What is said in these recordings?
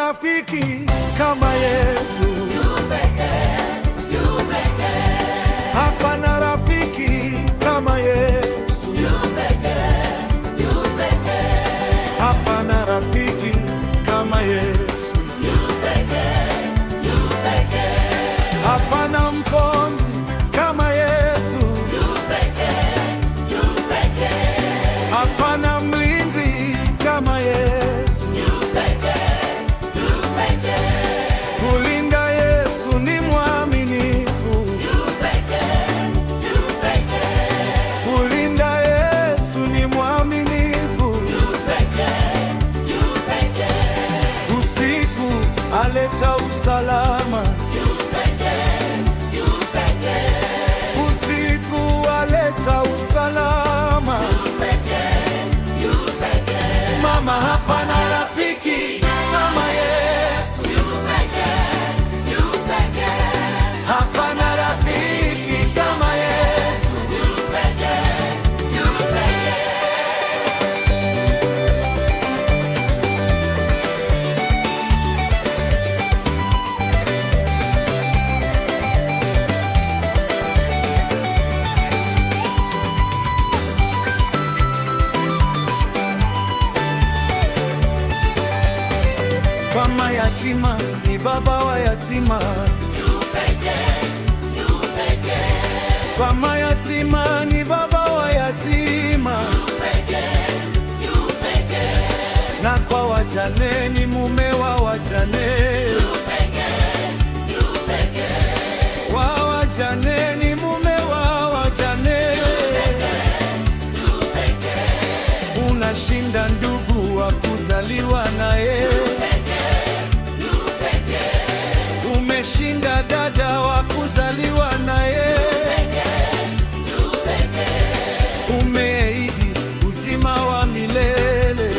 rafiki kama Yesu. Hapana rafiki kama Yesu. Hapana rafiki kama Yesu. Hapana mponzi kama Yesu. Hapana mlinzi kama Yesu. Kulinda Yesu ni mwaminifu. Kulinda Yesu ni mwaminifu. Usiku aleta usalama. Usiku aleta usalama. Mama, hapana rafiki kama Yesu. Hapana rafiki kama Yesu. Kwa mayatima ni baba wa yatima. Kwa mayatima ni baba wa yatima. Na kwa wajane ni mume wa wajane. Wa wajane ni mume wa wajane. Unashinda ndugu wa kuzaliwa naye. Umeshinda dada wa kuzaliwa naye. Umeahidi uzima wa milele.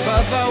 Baba